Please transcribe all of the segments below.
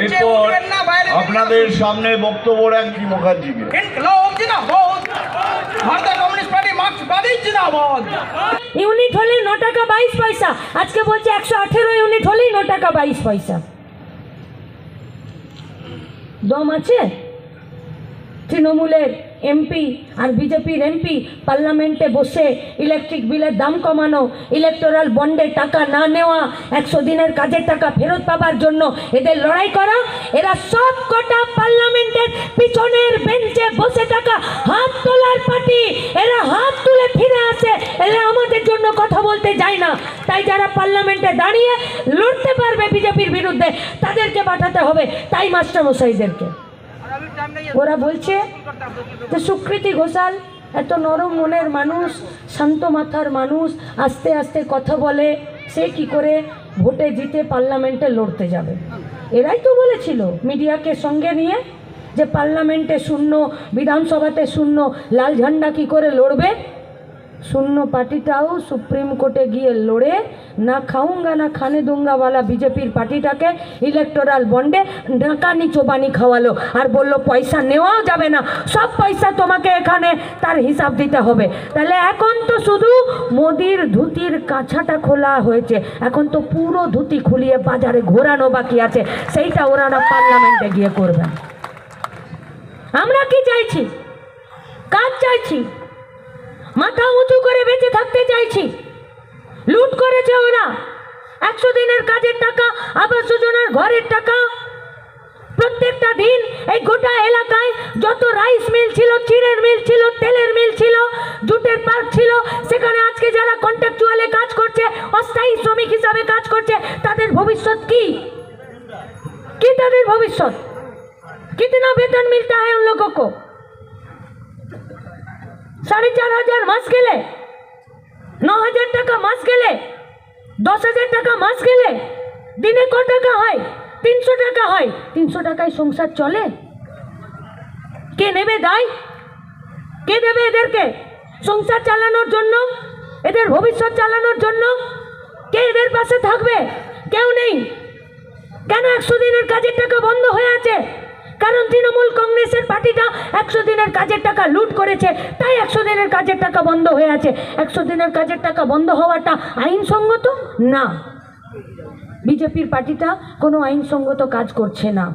এরপর আপনাদের সামনে বক্তব্য রাখছি মুখার্জিকে। ইউনিট হলে 9 টাকা 22 পয়সা, আজকে বলছে 118 ইউনিট হলেই 9 টাকা 22 পয়সা। দম আছে? তৃণমূলের এমপি আর বিজেপির এমপি পার্লামেন্টে বসে ইলেকট্রিক বিলের দাম কমানো, ইলেকটোরাল বন্ডে টাকা না নেওয়া, 100 দিনের কাজের টাকা ফেরত পাবার জন্য এদের লড়াই করা। এরা সব কটা পার্লামেন্টের পিছনের বেঞ্চে বসে থাকা হাত তোলার পার্টি। এরা হাত তুলে ফিরে আসে, এরা আমাদের জন্য কথা বলতে যায় না। তাই যারা পার্লামেন্টে দাঁড়িয়ে লড়তে পারবে বিজেপির বিরুদ্ধে তাদেরকে পাঠাতে হবে, তাই মাস্টারমশাইদেরকে। ওরা বলছে যে সুকৃতি ঘোষাল এত নরম মনের মানুষ, শান্ত মাথার মানুষ, আস্তে আস্তে কথা বলে, সে কি করে ভোটে জিতে পার্লামেন্টে লড়তে যাবে। এরাই তো বলেছিল মিডিয়াকে সঙ্গে নিয়ে যে পার্লামেন্টে শূন্য, বিধানসভাতে শূন্য, লাল ঝান্ডা কি করে লড়বে। শূন্য পার্টিটাও সুপ্রিম কোর্টে গিয়ে লড়ে না খাউঙ্গা না খানে দুঙ্গাওয়ালা বিজেপির পার্টিটাকে ইলেকটোরাল বন্ডে ডাকানি চোবানি খাওয়ালো আর বলল পয়সা নেওয়াও যাবে না, সব পয়সা তোমাকে এখানে তার হিসাব দিতে হবে। তাহলে এখন তো শুধু মোদির ধুতির কাছাটা খোলা হয়েছে, এখন তো পুরো ধুতি খুলিয়ে বাজারে ঘোরানো বাকি আছে, সেইটা ওরা পার্লামেন্টে গিয়ে করবেন। আমরা কি চাইছি? কাজ চাইছি, মাথা উঁচু করে বেঁচে থাকতে চাইছি। লুট করেছে ওরা 100 দিনের কাজের টাকা, আবাস যোজনার ঘরের টাকা। প্রত্যেকটা দিন এই গোটা এলাকায় যত রাইস মিল ছিল, চিড়ের মিল ছিল, তেলের মিল ছিল, জুটের পার্ক ছিল, সেখানে আজকে যারা কন্ট্রাকচুয়ালে কাজ করছে, অস্থায়ী শ্রমিক হিসাবে কাজ করছে, তাদের ভবিষ্যৎ কি? কি তাদের ভবিষ্যৎ? कितना वेतन मिलता है उन लोगों को? 4,500 মাস গেলে, 9,000 টাকা মাস গেলে, 10,000 টাকা মাস গেলে দিনে কত টাকা হয়? 300 টাকা হয়। 300 টাকায় সংসার চলে? কে নেবে দায়? কে দেবে এদেরকে সংসার চালানোর জন্য, এদের ভবিষ্যৎ চালানোর জন্য? কে এদের পাশে থাকবে? কেউ নেই। কেন 100 দিনের কাজের টাকা বন্ধ হয়ে আছে? কারণ তৃণমূল কংগ্রেসের পার্টিটা 100 দিনের কাজের টাকা লুট করেছে, তাই 100 দিনের কাজের টাকা বন্ধ হয়ে আছে। 100 দিনের কাজের টাকা বন্ধ হওয়াটা আইনসঙ্গত না। বিজেপির পার্টিটা কোনো আইনসঙ্গত কাজ করছে না,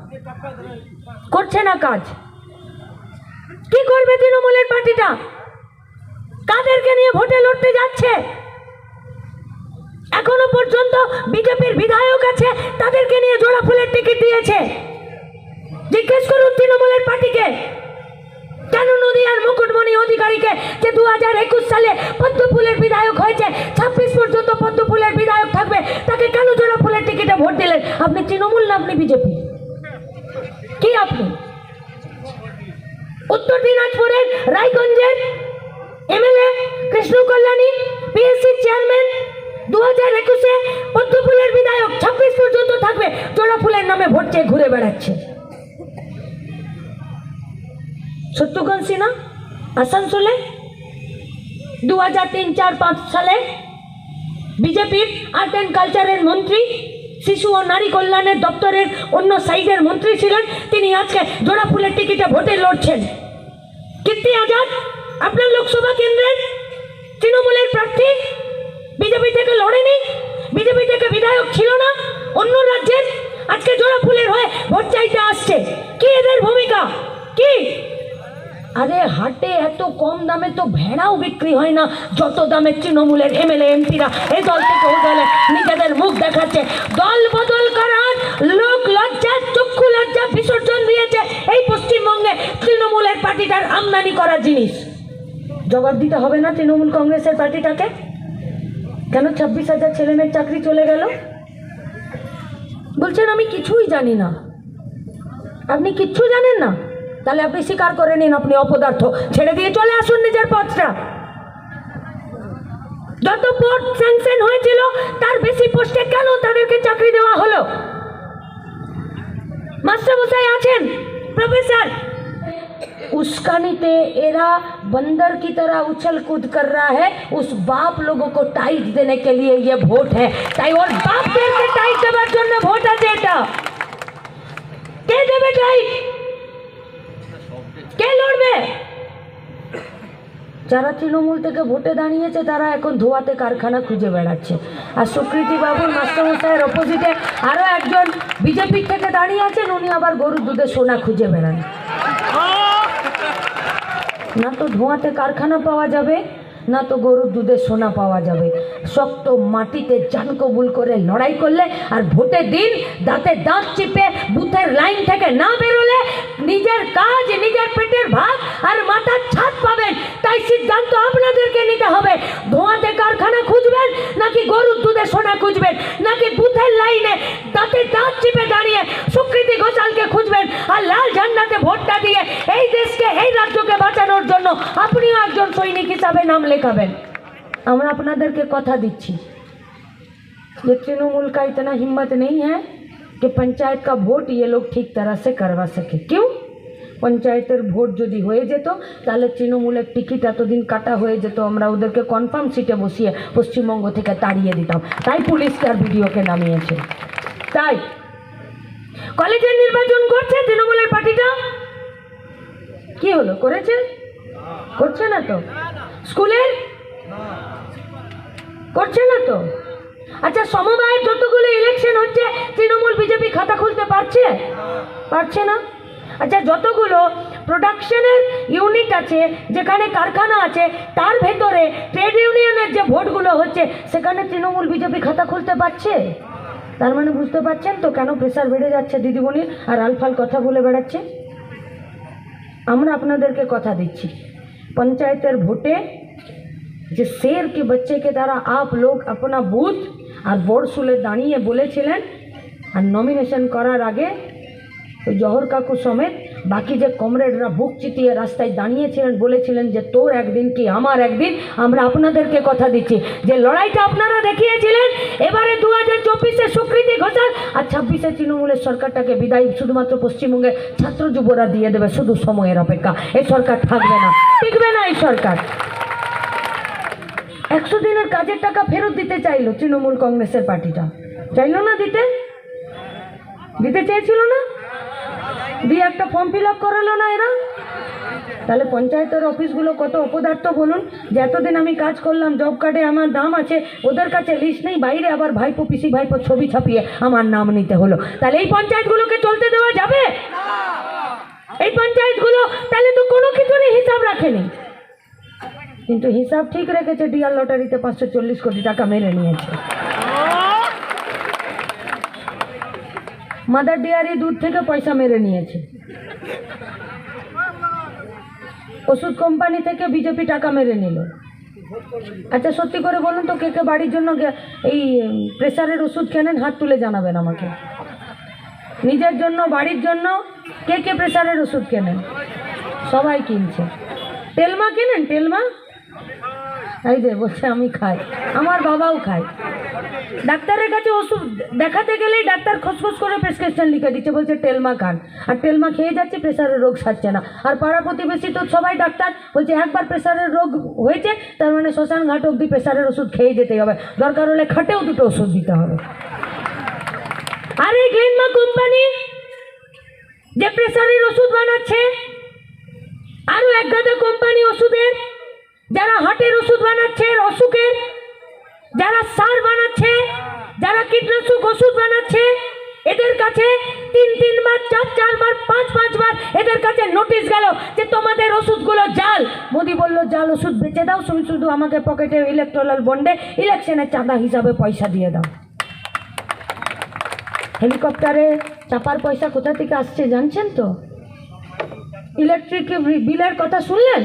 করছে না কাজ। কি করবে তৃণমূলের পার্টিটা? কাদেরকে নিয়ে ভোটে লড়তে যাচ্ছে? এখনো পর্যন্ত বিজেপির বিধায়ক আছে, তাদেরকে নিয়ে জোড়া ফুলের টিকিট দিয়েছে। জিজ্ঞেস করুন তৃণমূলের পার্টিকে, কেন নদিয়ার মুকুটমণি অধিকারীকে যে 2021 সালে পদ্মফুলের বিধায়ক হয়েছে, 26 পর্যন্ত পদ্মফুলের বিধায়ক থাকবে, তাকে কেন জোড়া ফুলের টিকিটে ভোট দিলেন? আপনি তৃণমূল না আপনি বিজেপি? কি আপনি? উত্তর দিনাজপুরের রায়গঞ্জের MLA Krishna Kalyani PSC chairman, 2021-এ পদ্মফুলের বিধায়ক, 26 পর্যন্ত থাকবে, জোড়া ফুলের নামে ভোট চেয়ে ঘুরে বেড়াচ্ছে। শত্রুঘ্ন সিনহা আসানসোলে 2003-4-5 সালে বিজেপির আর্ট অ্যান্ড কালচারের মন্ত্রী, শিশু ও নারী কল্যাণের দপ্তরের অন্য সাইডের মন্ত্রী ছিলেন, তিনি আজকে জোড়া ফুলের টিকিটে ভোটে লড়ছেন। কীর্তি আজাদ আপনার লোকসভা কেন্দ্রের তৃণমূলের প্রার্থী, বিজেপি থেকে লড়েনি, বিজেপি থেকে বিধায়ক ছিল না, অন্য রাজ্যের, আজকে জোড়া ফুলের হয়ে ভোট চাইতে আসছে। কি এদের ভূমিকা? কি? আরে হাটে এত কম দামে তো ভেড়াও বিক্রি হয় না যত দামে তৃণমূলের এমএলএ এমপিরা এই দল থেকে ও দলে নিজেদের মুখ দেখাচ্ছে। দল বদল করার লোক লজ্জা, চক্ষু লজ্জা বিসর্জন দিয়েছে এই পশ্চিমবঙ্গে তৃণমূলের পার্টিটার আমদানি করা জিনিস। জবাব দিতে হবে না তৃণমূল কংগ্রেসের পার্টিটাকে? কেন 26,000 ছেলেমেয়ের চাকরি চলে গেল? বলছেন আমি কিছুই জানি না। আপনি কিচ্ছু জানেন না? তাহলে আপনি স্বীকার করে নিন আপনি অপদার্থ, ছেড়ে দিয়ে চলে আসুন নিজের পদটা। যত পোস্ট স্যাংশন হয়েছিল তার বেশি পোস্টে কেন তাদেরকে চাকরি দেওয়া হলো? মাস্টারমশাই আছেন, প্রফেসর, उस्कानीते एरा बंदर की तरह उछल कूद कर रहा है, उस बाप लोगों को टाइट देने के लिए ये वोट है। ताई और बाप देर के टाइट देवार जोन्नो भोट आछे। এটা যারা তৃণমূল থেকে ভোটে দাঁড়িয়েছে তারা এখন ধোয়াতে কারখানা খুঁজে বেড়াচ্ছে। আর সুকৃতি বাবুর মাস্টারমশাইয়ের অপোজিটে আরও একজন বিজেপি থেকে দাঁড়িয়ে আছেন, উনি আবার গরুর দুধে সোনা খুঁজে বেড়ান। না তো ধোঁয়াতে কারখানা পাওয়া যাবে, না তো গরুর দুধে সোনা পাওয়া যাবে। শক্ত মাটিতে জান কবুল করে লড়াই করলে আর ভোটের দিন দাঁতে দাঁত চিপে বুথের লাইন থেকে না বেরোলে নিজের কাজ, নিজের পেটের ভাত আর মাথার ছাদ পাবেন। তাই সিদ্ধান্ত আপনাদেরকে নিতে হবে, ধোঁয়াতে কারখানা খুঁজবেন নাকি গরুর দুধে সোনা খুঁজবেন, নাকি বুথের লাইনে দাঁতে দাঁত চিপে দাঁড়িয়ে সুকৃতি ঘোষালকে খুঁজবেন আর লাল ঝান্ডাতে ভোটটা দিয়ে এই দেশকে, এই রাজ্যকে বাঁচানোর জন্য আপনিও একজন সৈনিক হিসাবে নাম লেখাবেন। আমরা আপনাদেরকে কথা দিচ্ছি যে तृणमूल का इतना हिम्मत नहीं है कि पंचायत का वोट ये लोग ठीक तरह से करवा सके। क्यों? पंचायतेर ভোট যদি হয়ে যেত তাহলে তৃণমূলের টিকিট এতদিন কাটা হয়ে যেত, আমরা ওদেরকে কনফার্ম সিটে বসিয়ে পশ্চিমবঙ্গ থেকে তাড়িয়ে দিতাম। তাই পুলিশকে আর ভিডিওকে নামিয়েছে। তাই কলেজের নির্বাচন করছে তৃণমূলের পার্টিটা, কি হলো, করেছে? করছে না তো। স্কুলের করছে না তো। আচ্ছা, সমবায়ের যতগুলো ইলেকশন হচ্ছে তৃণমূল বিজেপি খাতা খুলতে পারছে? পারছে না। আচ্ছা, যতগুলো প্রোডাকশনের ইউনিট আছে, যেখানে কারখানা আছে, তার ভেতরে ট্রেড ইউনিয়নের যে ভোটগুলো হচ্ছে সেখানে তৃণমূল বিজেপি খাতা খুলতে পারছে? তার মানে বুঝতে পারছেন তো কেন প্রেসার বেড়ে যাচ্ছে দিদিমণির আর আলফাল কথা বলে বেড়াচ্ছে। আমরা আপনাদেরকে কথা দিচ্ছি, पंचायतेर भोटे যে शेर के बच्चे के द्वारा आप लोग अपना बूथ और बोर्ड सुले दाड़िए बोलेছিলেন और नमिनेशन करार आगे जौहर काकू समेत बाकी जे कमरेडरा बुक चितिए रास्ताय दाड़िয়েছিলেন বলেছিলেন যে তোর একদিন কি আমার একদিন। আমরা আপনাদেরকে কথা দিচ্ছি যে লড়াইটা আপনারা দেখিয়েছিলেন এবারে 2024-এ সুকৃতি ঘোষাল আর 26-এ তৃণমূলের সরকারটাকে বিদায় শুধুমাত্র পশ্চিমবঙ্গে ছাত্র যুবরা দিয়ে দেবে। শুধু সময়ের অপেক্ষা, এই সরকার থাকবে না, টিকবে না এই সরকার। 100 দিনের কাজের টাকা ফেরত দিতে চাইলো তৃণমূল কংগ্রেসের পার্টিটা, চাইলো না দিতে? দিতে চেয়েছিল না, দিয়ে একটা ফর্ম ফিল আপ করালো না এরা। তাহলে পঞ্চায়েতের অফিসগুলো কত অপদার্থ বলুন, যে এতদিন আমি কাজ করলাম, জব কার্ডে আমার নাম আছে, ওদের কাছে লিস্ট নেই, বাইরে আবার ভাইপো পিসি ভাইপো ছবি ছাপিয়ে আমার নাম নিতে হলো। তাহলে এই পঞ্চায়েতগুলোকে চলতে দেওয়া যাবে? এই পঞ্চায়েতগুলো তাহলে তো কোনো কিছুরই হিসাব রাখেনি, কিন্তু হিসাব ঠিক রেখেছে। ডিআর লটারিতে 540 কোটি টাকা মেরে নিয়েছে। মাদার ডেয়ারি দুধ থেকে পয়সা মেরে নিয়েছে। ওষুধ কোম্পানি থেকে বিজেপি টাকা মেরে নিল। আচ্ছা, সত্যি করে বলুন তো, কে কে বাড়ির জন্য এই প্রেসারের ওষুধ কেনেন? হাত তুলে জানাবেন আমাকে। নিজের জন্য, বাড়ির জন্য কে কে প্রেসারের ওষুধ কেনেন? সবাই কিনছে। টেলমা কেনেন? টেলমা এই যে বলছে আমি খাই, আমার বাবাও খায়। ডাক্তারের কাছে ওষুধ দেখাতে গেলেই ডাক্তার খসখস করে প্রেসক্রিপশন লিখে দিচ্ছে, বলছে টেলমা খান। আর টেলমা খেয়ে যাচ্ছে, প্রেসারের রোগ সারছে না। আর পাড়া প্রতিবেশী তো সবাই ডাক্তার, বলছে একবার প্রেসারের রোগ হয়েছে তার মানে শ্মশান ঘাট অবধি প্রেসারের ওষুধ খেয়ে যেতেই হবে, দরকার হলে খাটেও দুটো ওষুধ দিতে হবে। আর এই গ্লেনমা কোম্পানি যে প্রেসারের ওষুধ বানাচ্ছে, আরও এক গাদা কোম্পানি ওষুধের, যারা হার্টের ওষুধ বানাচ্ছে, অসুখের, যারা সার বানাচ্ছে, যারা কীটনাশক ওষুধ বানাচ্ছে, এদের কাছে 3 বার 4 বার 5 বার এদের কাছে নোটিশ গেল যে তোমাদের ওষুধগুলো জাল। মোদি বলল জাল ওষুধ বেচে দাও, তুমি শুধু আমাকে পকেটে ইলেকট্রাল বন্ডে ইলেকশনের চাঁদা হিসাবে পয়সা দিয়ে দাও। হেলিকপ্টারে চাপার পয়সা কোথা থেকে আসছে জানছেন তো? ইলেকট্রিক বিলের কথা শুনলেন?